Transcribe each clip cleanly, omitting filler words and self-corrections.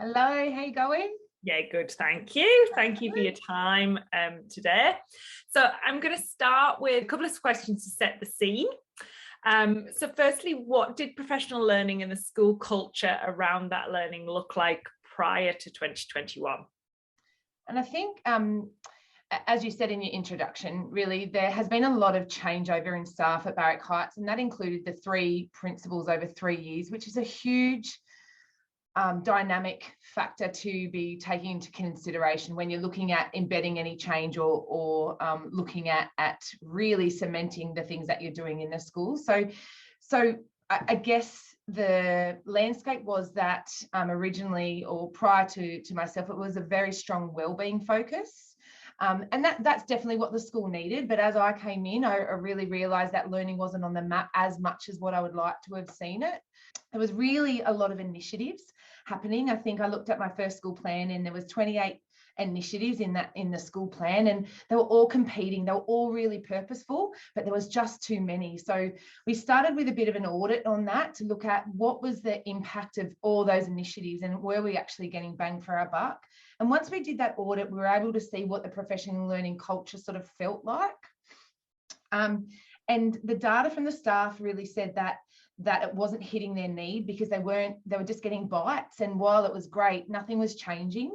Hello, how you going? Yeah, good. Thank you. Thank you for your time today. So I'm going to start with a couple of questions to set the scene. So firstly, what did professional learning and the school culture around that learning look like prior to 2021? And I think, as you said in your introduction, really, there has been a lot of changeover in staff at Barrack Heights, and that included the 3 principals over 3 years, which is a huge dynamic factor to be taking into consideration when you're looking at embedding any change or looking at really cementing the things that you're doing in the school. So I guess the landscape was that originally, or prior to myself, it was a very strong wellbeing focus. And that's definitely what the school needed. But as I came in, I really realised that learning wasn't on the map as much as what I would like to have seen it. There was really a lot of initiatives happening. I think I looked at my first school plan and there was 28 initiatives in the school plan, and they were all competing. They were all really purposeful, but there was just too many. So we started with a bit of an audit on that to look at what was the impact of all those initiatives and were we actually getting bang for our buck. And once we did that audit, we were able to see what the professional learning culture sort of felt like. And the data from the staff really said that it wasn't hitting their need because they were just getting bites. And while it was great, nothing was changing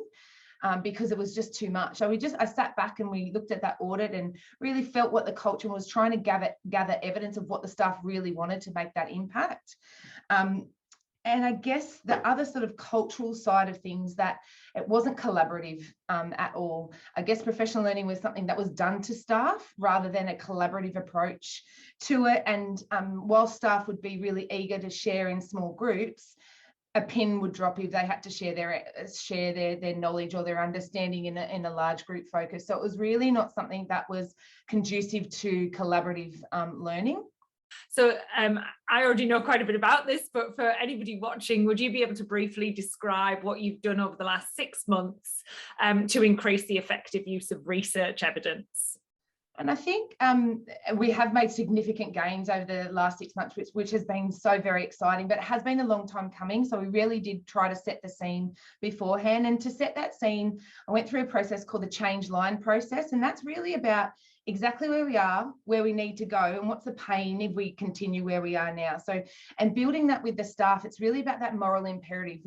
because it was just too much. So I sat back and we looked at that audit and really felt what the culture was, trying to gather evidence of what the staff really wanted to make that impact. And I guess the other sort of cultural side of things, that it wasn't collaborative at all. I guess professional learning was something that was done to staff rather than a collaborative approach to it. And while staff would be really eager to share in small groups, a pin would drop if they had to share their knowledge or their understanding in a large group focus. So it was really not something that was conducive to collaborative learning. So I already know quite a bit about this, but for anybody watching, would you be able to briefly describe what you've done over the last 6 months to increase the effective use of research evidence? And I think we have made significant gains over the last 6 months, which has been so very exciting, but it has been a long time coming. So we really did try to set the scene beforehand. And to set that scene, I went through a process called the change line process. And that's really about exactly where we are, where we need to go, and what's the pain if we continue where we are now. So, and building that with the staff, it's really about that moral imperative.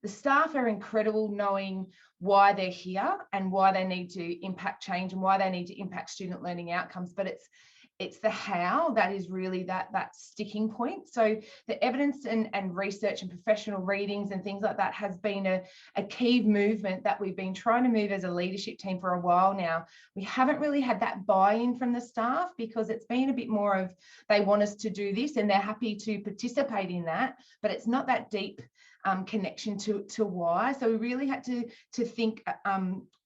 The staff are incredible knowing why they're here and why they need to impact change and why they need to impact student learning outcomes, but it's the how that is really that sticking point. So the evidence and research and professional readings and things like that has been a key movement that we've been trying to move as a leadership team for a while now. We haven't really had that buy-in from the staff because it's been a bit more of they want us to do this and they're happy to participate in that, but it's not that deep connection to why. So we really had to think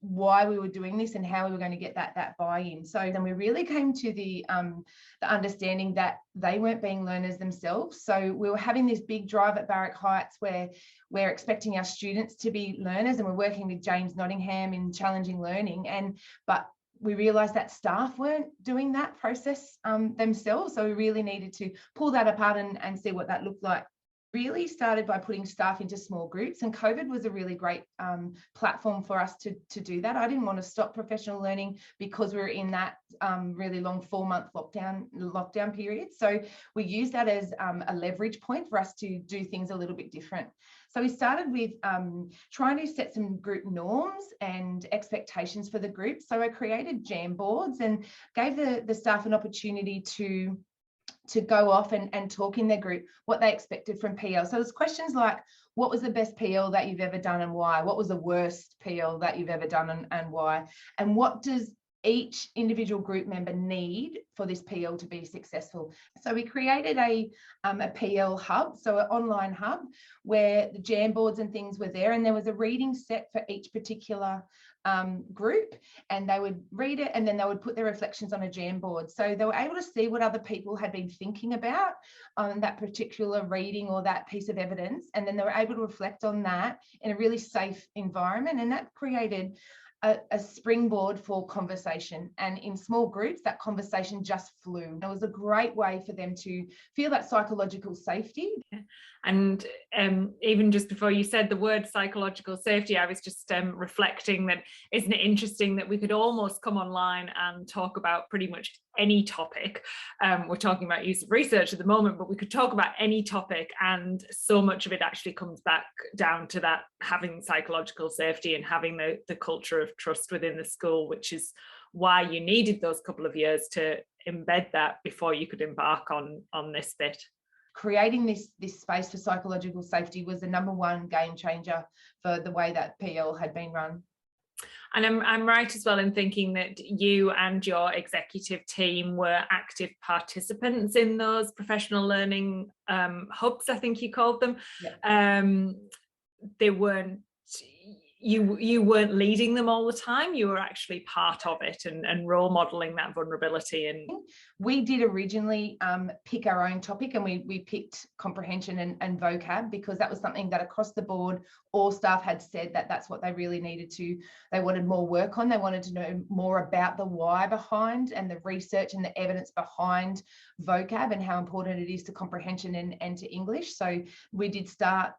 why we were doing this and how we were going to get that buy-in. So then we really came to the understanding that they weren't being learners themselves. So we were having this big drive at Barrack Heights where we're expecting our students to be learners, and we're working with James Nottingham in challenging learning. But we realised that staff weren't doing that process themselves. So we really needed to pull that apart and see what that looked like. Really started by putting staff into small groups, and COVID was a really great platform for us to do that. I didn't want to stop professional learning because we were in that really long 4-month lockdown period. So we used that as a leverage point for us to do things a little bit different. So we started with trying to set some group norms and expectations for the group. So I created jam boards and gave the staff an opportunity to go off and talk in their group what they expected from PL. So there's questions like, what was the best PL that you've ever done and why? What was the worst PL that you've ever done and why? And what does each individual group member need for this PL to be successful? So we created a PL hub, so an online hub where the jam boards and things were there, and there was a reading set for each particular group, and they would read it and then they would put their reflections on a jam board. So they were able to see what other people had been thinking about that particular reading or that piece of evidence, and then they were able to reflect on that in a really safe environment, and that created a springboard for conversation, and in small groups that conversation just flew. It was a great way for them to feel that psychological safety. And even just before you said the word psychological safety, I was just reflecting that, isn't it interesting that we could almost come online and talk about pretty much any topic. We're talking about use of research at the moment, but we could talk about any topic, and so much of it actually comes back down to that having psychological safety and having the culture of trust within the school, which is why you needed those couple of years to embed that before you could embark on this bit. Creating this space for psychological safety was the #1 game changer for the way that PL had been run. And I'm right as well in thinking that you and your executive team were active participants in those professional learning hubs, I think you called them. Yeah. They weren't, you weren't leading them all the time, you were actually part of it and role modeling that vulnerability. And we did originally pick our own topic, and we picked comprehension and vocab, because that was something that across the board all staff had said that that's what they really needed to, they wanted more work on. They wanted to know more about the why behind and the research and the evidence behind vocab and how important it is to comprehension and to English. So we did start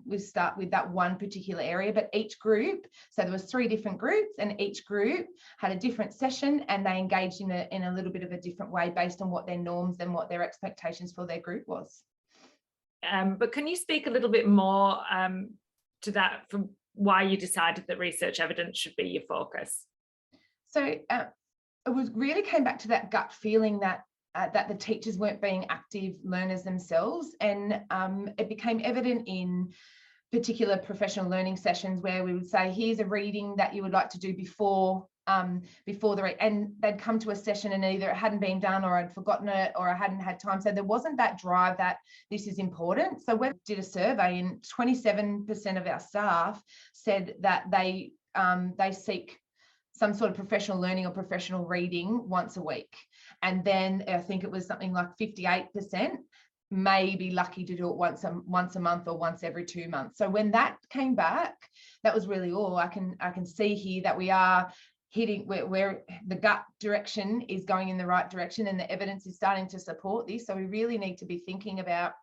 with that one particular area, but each group, so there was 3 different groups, and each group had a different session, and they engaged in a little bit of a different way based on what their norms and what their expectations for their group was. But can you speak a little bit more to that, from why you decided that research evidence should be your focus? So it was really came back to that gut feeling that the teachers weren't being active learners themselves, and it became evident in particular professional learning sessions where we would say, here's a reading that you would like to do before and they'd come to a session and either it hadn't been done, or I'd forgotten it, or I hadn't had time. So there wasn't that drive that this is important. So we did a survey, and 27% of our staff said that they seek some sort of professional learning or professional reading once a week. And then I think it was something like 58% may be lucky to do it once a month or once every 2 months. So when that came back, that was really all. I can see here that we are hitting where the gut direction is going in the right direction, and the evidence is starting to support this. So we really need to be thinking about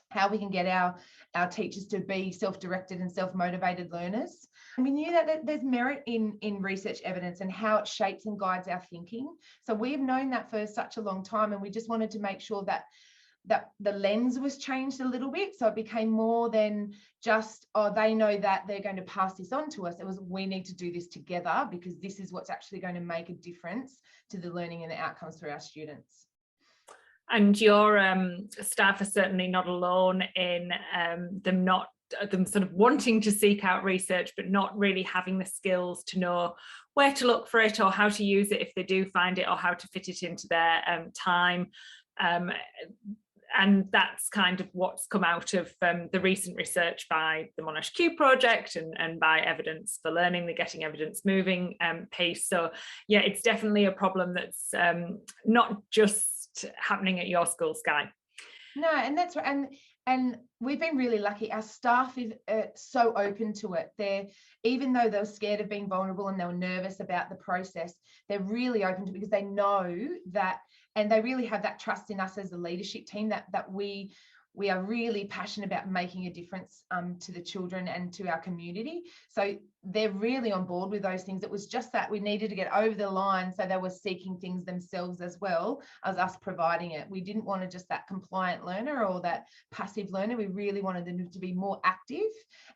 how we can get our teachers to be self-directed and self-motivated learners. And we knew that there's merit in research evidence and how it shapes and guides our thinking. So we've known that for such a long time, and we just wanted to make sure that the lens was changed a little bit. So it became more than just, oh, they know that they're going to pass this on to us. It was, we need to do this together, because this is what's actually going to make a difference to the learning and the outcomes for our students. And your staff are certainly not alone in them sort of wanting to seek out research, but not really having the skills to know where to look for it, or how to use it if they do find it, or how to fit it into their time. And that's kind of what's come out of the recent research by the Monash Q project and by Evidence for Learning, the Getting Evidence Moving piece. So yeah, it's definitely a problem that's not just happening at your school, Sky. No, and that's right. And we've been really lucky. Our staff is so open to it. Even though they were scared of being vulnerable and they were nervous about the process, they're really open to it, because they know that, and they really have that trust in us as a leadership team that we are really passionate about making a difference to the children and to our community. So they're really on board with those things. It was just that we needed to get over the line, so they were seeking things themselves as well as us providing it. We didn't want just that compliant learner or that passive learner. We really wanted them to be more active,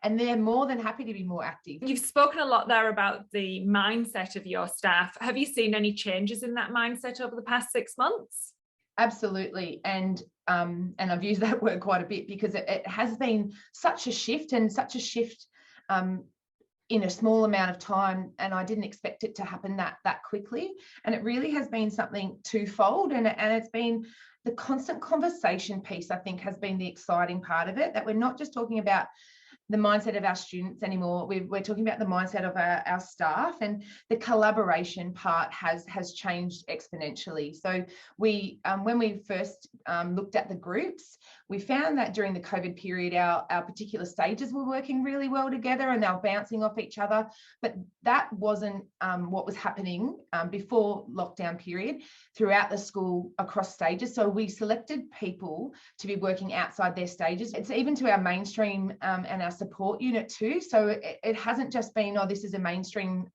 and they're more than happy to be more active. You've spoken a lot there about the mindset of your staff. Have you seen any changes in that mindset over the past 6 months? Absolutely. And I've used that word quite a bit, because it has been such a shift in a small amount of time, and I didn't expect it to happen that quickly. And it really has been something twofold, and it's been the constant conversation piece, I think, has been the exciting part of it, that we're not just talking about the mindset of our students anymore. We're talking about the mindset of our staff, and the collaboration part has changed exponentially. So we when we first looked at the groups, we found that during the COVID period, our particular stages were working really well together and they were bouncing off each other. But that wasn't what was happening before lockdown period throughout the school across stages. So we selected people to be working outside their stages. It's even to our mainstream and our support unit too. So it hasn't just been, oh, this is a mainstream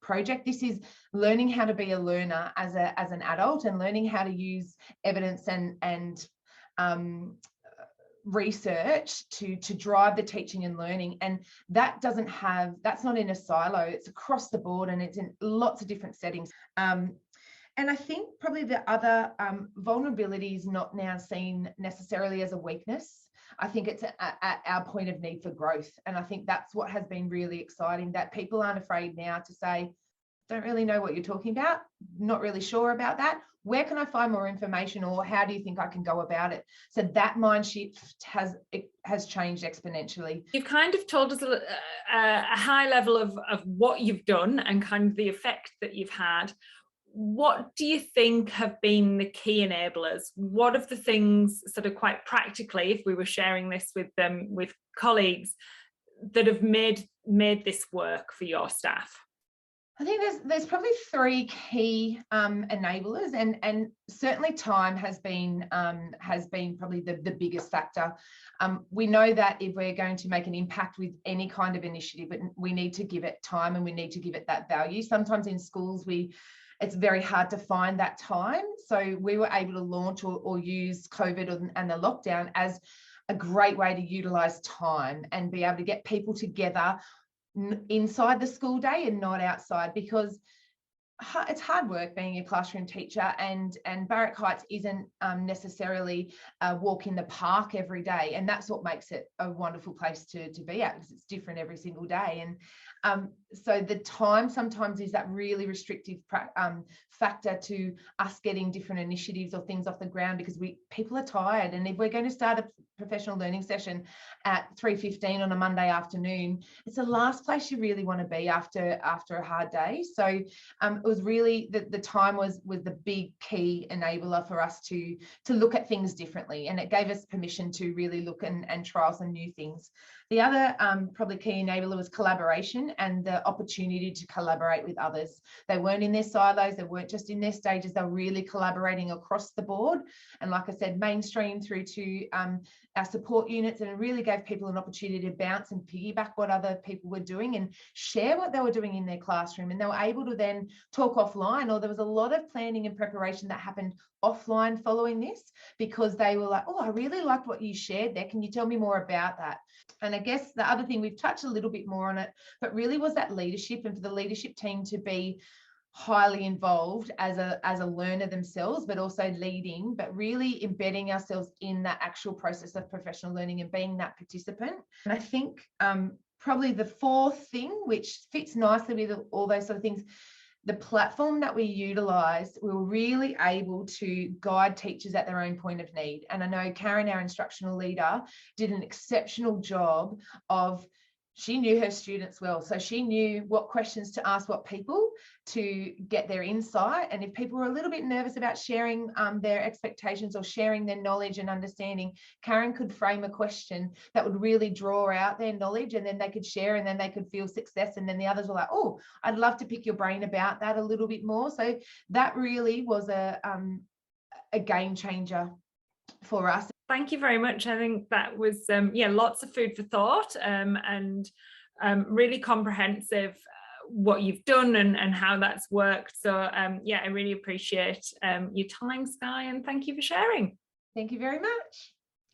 project. This is learning how to be a learner as an adult and learning how to use evidence and research to drive the teaching and learning. And that's not in a silo, it's across the board and it's in lots of different settings. And I think probably the other vulnerability is not now seen necessarily as a weakness. I think it's at our point of need for growth. And I think that's what has been really exciting, that people aren't afraid now to say, don't really know what you're talking about, not really sure about that. Where can I find more information, or how do you think I can go about it? So that mind shift has changed exponentially. You've kind of told us a high level of what you've done and kind of the effect that you've had. What do you think have been the key enablers? What of the things, sort of quite practically, if we were sharing this with colleagues, that have made this work for your staff? I think there's probably three key enablers, and certainly time has been probably the biggest factor. We know that if we're going to make an impact with any kind of initiative, we need to give it time and we need to give it that value. Sometimes in schools it's very hard to find that time. So we were able to launch or use COVID and the lockdown as a great way to utilise time and be able to get people together inside the school day and not outside, because it's hard work being a classroom teacher, and Barrack Heights isn't necessarily a walk in the park every day, and that's what makes it a wonderful place to be at, because it's different every single day. And so the time sometimes is that really restrictive factor to us getting different initiatives or things off the ground, because people are tired, and if we're going to start a professional learning session at 3:15 on a Monday afternoon, it's the last place you really want to be after a hard day. So it was really the time was the big key enabler for us to look at things differently, and it gave us permission to really look and trial some new things. The other probably key enabler was collaboration and the opportunity to collaborate with others. They weren't in their silos, they weren't just in their stages, they were really collaborating across the board. And like I said, mainstream through to our support units, and it really gave people an opportunity to bounce and piggyback what other people were doing and share what they were doing in their classroom. And they were able to then talk offline, or there was a lot of planning and preparation that happened offline following this, because they were like, oh, I really liked what you shared there. Can you tell me more about that? And I guess the other thing, we've touched a little bit more on it, but really was that leadership, and for the leadership team to be highly involved as a learner themselves, but also leading, but really embedding ourselves in that actual process of professional learning and being that participant. And I think probably the fourth thing, which fits nicely with all those sort of things, the platform that we utilised, we were really able to guide teachers at their own point of need. And I know Karen, our instructional leader, did an exceptional job of, she knew her students well. So she knew what questions to ask what people to get their insight. And if people were a little bit nervous about sharing their expectations or sharing their knowledge and understanding, Karen could frame a question that would really draw out their knowledge, and then they could share, and then they could feel success. And then the others were like, oh, I'd love to pick your brain about that a little bit more. So that really was a game changer for us. Thank you very much. I think that was lots of food for thought, and really comprehensive what you've done and how that's worked. So I really appreciate your time, Skye, and thank you for sharing. Thank you very much.